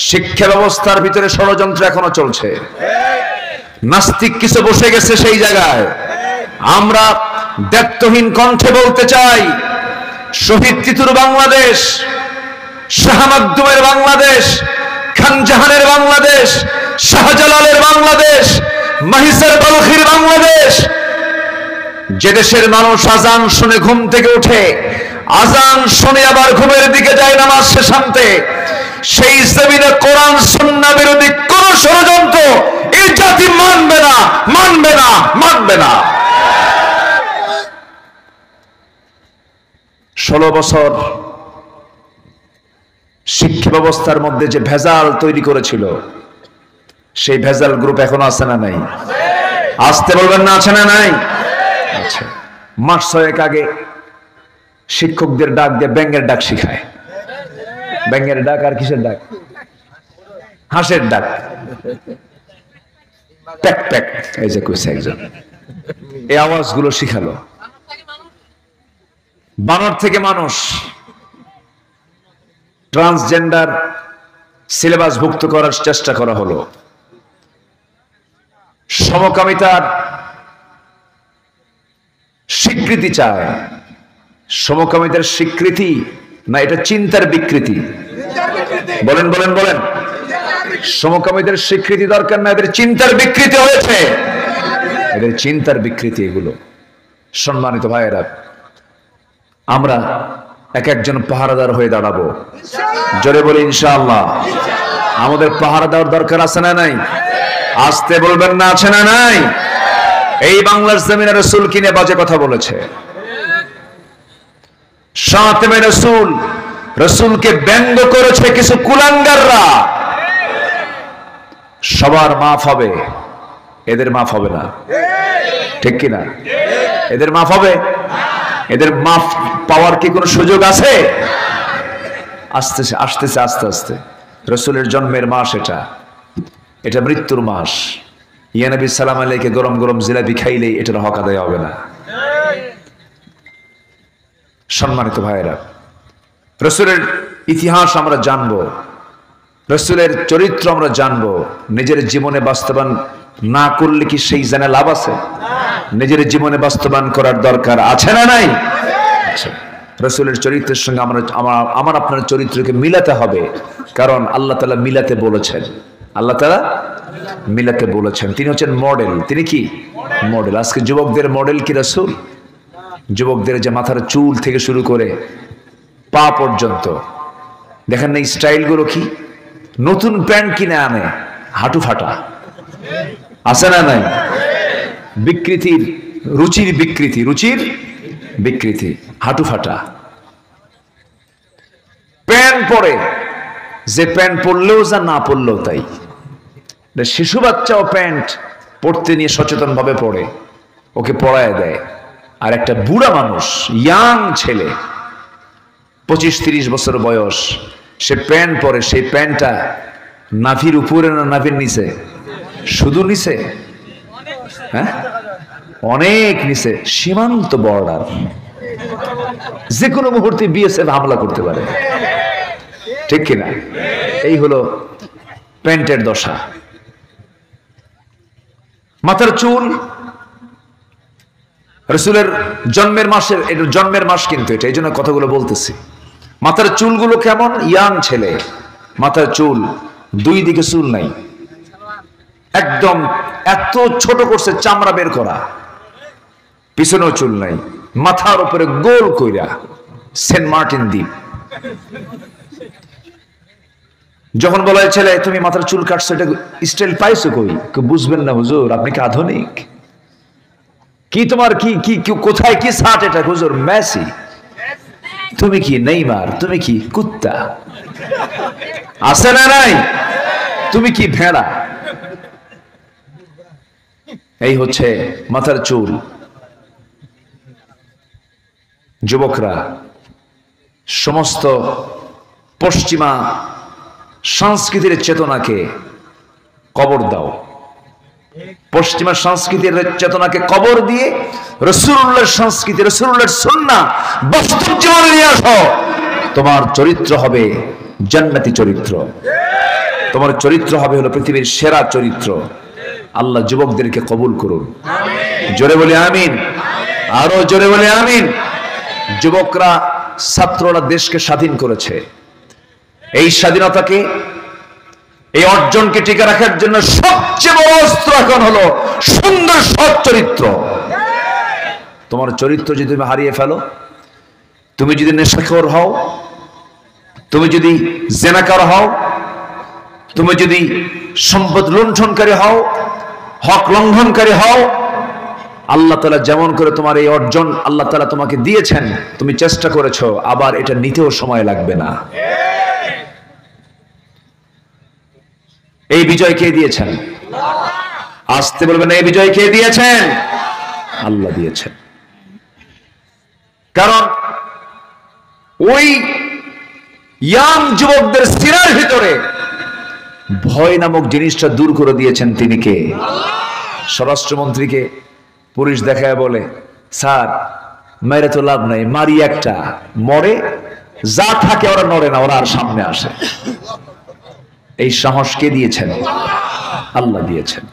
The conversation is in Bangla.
শিক্ষা ব্যবস্থার ভিতরে ষড়যন্ত্র এখনো চলছে। নাস্তিক কিছু বসে গেছে সেই জায়গায়। আমরা দায়িত্বহীন কণ্ঠে বলতে চাই, শহীদ তিতুর বাংলাদেশ, শাহ মাকদুমের বাংলাদেশ, খান জাহানের বাংলাদেশ, শাহজালালের বাংলাদেশ, মাহিসার বলখির বাংলাদেশ, যে দেশের মানুষ আজান শুনে ঘুম থেকে উঠে, আজান শুনে আবার ঘুমের দিকে যায় নামাজ শেষান্তে, সেই জমিনে কোরআন সুন্নাহ বিরোধী কোন ষড়যন্ত্র এই জাতি মানবে না, মানবে না, মানবে না। 16 বছর শিক্ষা ব্যবস্থার মধ্যে যে ভেজাল তৈরি করেছিল, সেই ভেজাল গ্রুপ এখনো আছে না নাই? আসতে বলবেন না, আছে না নাই? আচ্ছা, মাস 6 আগে শিক্ষকদের ডাক দিয়ে ব্যাঙের ডাক শিখায়। ব্যাঙের ডাক আর কিসের ডাক? হাঁসের ডাক। প্যাক প্যাক, এই যে কইছে একজন, এই আওয়াজগুলো শিখালো। বানর থেকে মানুষ, ট্রান্সজেন্ডার সিলেবাস ভুক্ত করার চেষ্টা করা হলো। সমকামিতার স্বীকৃতি চায়। সমকামিতার স্বীকৃতি না এটা চিন্তার বিকৃতি? বলেন বলেন বলেন। সমকামিতার স্বীকৃতি দরকার না, এদের চিন্তার বিকৃতি হয়েছে, এদের চিন্তার বিকৃতি এগুলো। সম্মানিত ভাইয়েরা, আমরা এক একজন পাহারাদার হয়ে দাঁড়াবো। জোরে বলি ইনশাআল্লাহ। আমাদের পাহারা দেওয়ার দরকার আছে না নাই? আসতে বলবেন না, আছে না নাই? এই বাংলার জমিনে রাসূল কিনে বাজে কথা বলেছে। শাতিমে রাসূল, রাসূলকে ব্যঙ্গ করেছে কিছু কুলাঙ্গাররা। সবার মাফ হবে, এদের মাফ হবে না, ঠিক কিনা? এদের মাফ হবে? এদের মাফ পাওয়ার কি কোনো সুযোগ আছে? আসতেছে আসতেছে আস্তে আস্তে। রাসূলের জন্মের মাস এটা, এটা মৃত্যুর মাস। ইয়া নবী সালাম আলাইকে গরম গরম জিলাপি খাইলেই এটার হক আদায় হবে না। সম্মানিত ভাইয়েরা, রাসূলের ইতিহাস আমরা জানবো, রাসূলের চরিত্র আমরা জানবো। নিজের জীবনে বাস্তবায়ন না করলে কি সেই জানে লাভ আছে? নিজের জীবনে বাস্তবায়ন করার দরকার আছে না নাই? রাসূলের চরিত্রের সঙ্গে আমার আপনার চরিত্রকে মিলাতে হবে, কারণ আল্লাহ তাআলা মিলাতে বলেছেন। আল্লাহ তাআলা মিলাতে বলেছেন। তিনি হচ্ছেন মডেল। তিনি কি মডেল? আজকে যুবকদের মডেল কি রাসূল? যুবকদের যে মাথার চুল থেকে শুরু করে পা পর্যন্ত দেখেন না স্টাইলগুলো কি? নতুন প্যান্ট কিনে আনে, হাঁটু ফাটা, আছে না নাই? বিকৃতির, রুচির বিকৃতি, রুচির বিকৃতি, হাঁটু ফাটা প্যান্ট পরে, যে প্যান্ট পরলেও যা না পরলেও তাই। শিশু বাচ্চাও প্যান্ট পরতে নিয়ে সচেতন ভাবে পড়ে, ওকে পরায় দেয়। আর একটা বুড়া মানুষ, ইয়াং ছেলে, 25-30 বছর বয়স, সে প্যান্ট পরে, সেই প্যান্টটা নাভির উপরে না নাভির নিচে? শুধু নিচে, হ্যাঁ, অনেক নিচে, সীমান্ত বর্ডার। যে কোনো মুহূর্তে বিএসএফ হামলা করতে পারে, ঠিক কিনা? এই হলো প্যান্টের দশা। মাথার চুল, রাসূলের জন্মের মাসের, এটা জন্মের মাস কিন্তু এটা, এই জন্য কথাগুলো বলতেছি। মাথার চুলগুলো কেমন? ইয়াং ছেলে, মাথার চুল, দুই দিকে চুল নাই, একদম এত ছোট করছে, চামড়া বের করা, পিছনেও চুল নাই, মাথার উপরে গোল কইরা সেন্ট মার্টিন দ্বীপ। যখন বলা হয় ছেলে তুমি মাথার চুল কাটছো, এটা স্টাইল পাইছো কই? বুঝবেন না হুজুর, আপনি কি আধুনিক? কি তোমার কি কি কোথায় কি শার্ট এটা? হুজুর মেসি। তুমি কি নেইমার? তুমি কি কুত্তা? আছে না নাই? তুমি কি ভেড়া? এই হচ্ছে মাথার চুল। যুবকরা, সমস্ত পশ্চিমা সংস্কৃতির চেতনাকে কবর দাও। পশ্চিমা সংস্কৃতির চেতনাকে কবর দিয়ে রাসূলুল্লাহর সংস্কৃতি, রাসূলুল্লাহর সুন্নাহ বাস্তব জীবনে নিয়ে আসো। তোমার চরিত্র হবে জান্নাতি চরিত্র। তোমার চরিত্র হবে হলো পৃথিবীর সেরা চরিত্র। আল্লাহ যুবকদেরকে কবুল করুন, জোরে বলি আমিন, আরো জোরে বলি আমিন। যুবকরা, ছাত্ররা দেশকে স্বাধীন করেছে। এই স্বাধীনতাকে, এই অর্জনকে টিকে রাখার জন্য সবচেয়ে বড় অস্ত্র এখন হলো সুন্দর সৎ চরিত্র। তোমার চরিত্র যদি তুমি হারিয়ে ফেলো, তুমি যদি নেশাখোর হও, তুমি যদি জেনাকার হও, তুমি যদি সম্পদ লুণ্ঠনকারী হও, হক লঙ্ঘনকারী হও, আল্লাহ তাআলা যেমন করে তোমার এই অর্জন আল্লাহ তাআলা তোমাকে দিয়েছেন, তুমি চেষ্টা করেছো, আবার এটা নিতেও সময় লাগবে না। এই বিজয় কে দিয়েছেন? আসতে বলবেন, এই বিজয় কে দিয়েছেন? আল্লাহ দিয়েছেন। কারণ ওই ইয়াং যুবকদের সিনার ভিতরে ভয় নামক জিনিসটা দূর করে দিয়েছেন তিনি কে? স্বরাষ্ট্রমন্ত্রীকে পুলিশ দেখায় বলে, স্যার মেরে তো লাভ নাই, মারি একটা, মরে যা থাকে ওরা নড়ে না, ওরা আর সামনে আসে। এই সাহস কে দিয়েছেন? আল্লাহ দিয়েছেন।